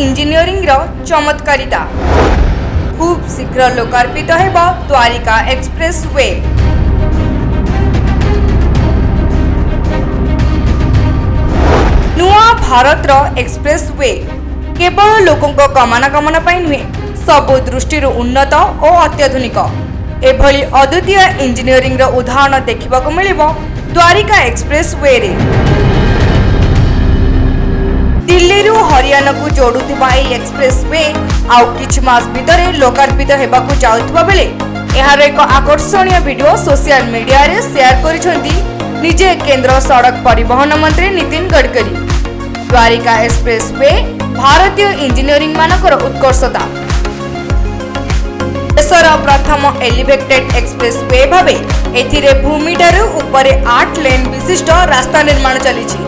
Engineering चमत्कारिता खूब शीघ्र लोकार्पित हेब द्वारिका एक्सप्रेस वे। नुआ भारत एक्सप्रेस वे केवल लोकों गमनागमन नुहे सबु दृष्टि उन्नत और अत्याधुनिक एभली अद्वितीय इंजीनियरिंग उदाहरण देखा मिलिबो द्वारिका एक्सप्रेस वे रे। दिल्ली रु हरियाणा को जोड़ुथिबा ए एक्सप्रेस वे आउ किछ मास भितरे लोकार्पित हेबाकु जाउथबा बेले एहार एक आकर्षणीय वीडियो सोशल मीडिया रे शेयर करिसेंती निजे केंद्र सड़क परिवहन मंत्री नितिन गडकरी। द्वारिका एक्सप्रेस वे भारतीय इंजीनियरिंग मानकर उत्कर्षता देशर प्रथम एलिवेटेड एक्सप्रेस वे भावे एथिरे भूमिठारु उपरे 8 लेन विशिष्ट रास्ता निर्माण चलीछि।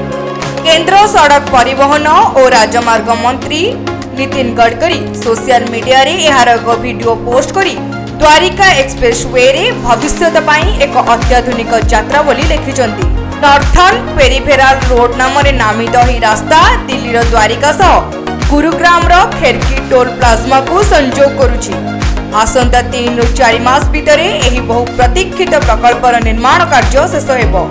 केंद्र सड़क परिवहन और राजमार्ग मंत्री नितिन गडकरी सोशल मीडिया रे एहार एक वीडियो पोस्ट करी द्वारिका एक्सप्रेस वे रे भविष्यत पई एक अत्याधुनिक यात्रा बोली लिखिछंती। नॉर्थर्न पेरिफेराल रोड नाम रे नामित ही रास्ता दिल्ली रो द्वारिका सह गुरुग्राम रो खेरकी टोल प्लाज्मा को संजोग करुछि। आसंता 3 ରୁ 4 मास भितरे एही बहु प्रतीक्षित प्रकल्पर निर्माण कार्य शेष हेबो।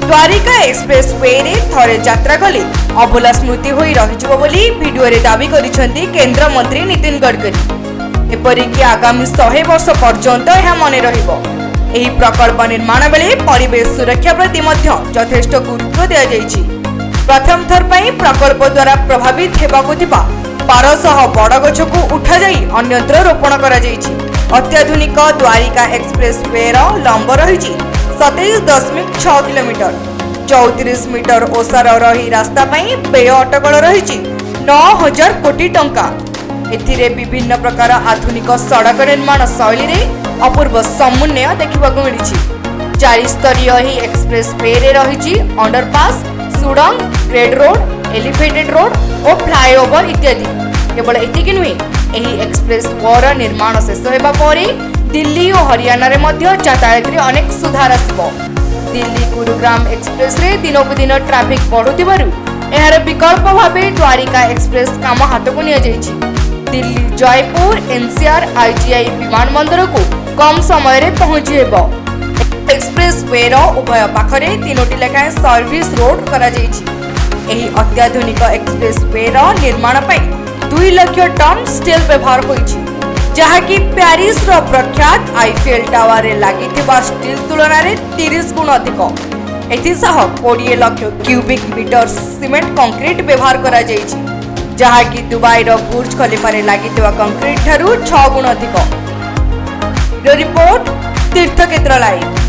द्वारिका एक्सप्रेस वे रे थरे यात्रा कले अभुला स्मृति होई रहिजिबो बोली वीडियो रे दाबी करिसेंती केंद्र मंत्री नितिन गडकरी। एपरिक आगामी 100 वर्ष पर्यंत यह मन रहिबो। एही प्रकल्प निर्माण बेले परिवेश सुरक्षा प्रति मध्य यथेष्ट गुरुत्व दिया जायछि। प्रथम थर पई प्रकल्प द्वारा प्रभावित हेबाकु थिबा 1200 बड़ गछ को उठा जाई अन्यत्र रोपण करा जायछि। अत्याधुनिक द्वारिका एक्सप्रेस वे रो लंब रहिछि 27.6 किलोमीटर। 34 मीटर ओसार रही रास्ता पई व्यय अटकल रहिछि 9000 कोटी टंका। एथिरे विभिन्न प्रकार आधुनिक सड़क निर्माण शैली रे अपूर्व समन्वय देखिबाकु मिलिछि। 4 स्तरीय ही एक्सप्रेस वे रे रहिछि अंडरपास, सुडंग, ग्रेड रोड, एलिवेटेड रोड और फ्लाईओवर इत्यादि। केवल एतिक नुहे एही एक्सप्रेस वे निर्माण शेष हेबा परे दिल्ली और हरियाणा रे मध्य यातायात रे अनेक सुधार आसिबो। दिल्ली गुरुग्राम एक्सप्रेस रे दिनकु दिन ट्रैफिक बढ़ुथिबारु एहार विकल्प भाबे द्वारिका एक्सप्रेस काम हाथ को निया जायछि। दिल्ली जयपुर एनसीआर आईजीआई विमानबंदर को कम समय रे पहुंची हेबो। एक्सप्रेस वे रो उभय पाखरे 3टी लेखाएं सर्विस रोड करा जायछि। एही अत्याधुनिक एक्सप्रेस वे रो निर्माण पई 2 लाख टन स्टील व्यवहार होईछि, जहाँकि पेरिस रो प्रख्यात आईफेल टावर रे लागिथिबा स्टील तुलना रे 30 गुण अधिक। एथिसह 20 lakh cubic metre cement concrete व्यवहार करा जायछि, जहाँकि दुबई रो बुर्ज खलीफा रे लागिथिबा कंक्रीट ठारू 6 गुण अधिक। रिपोर्ट तीर्थक्षेत्र लाइव।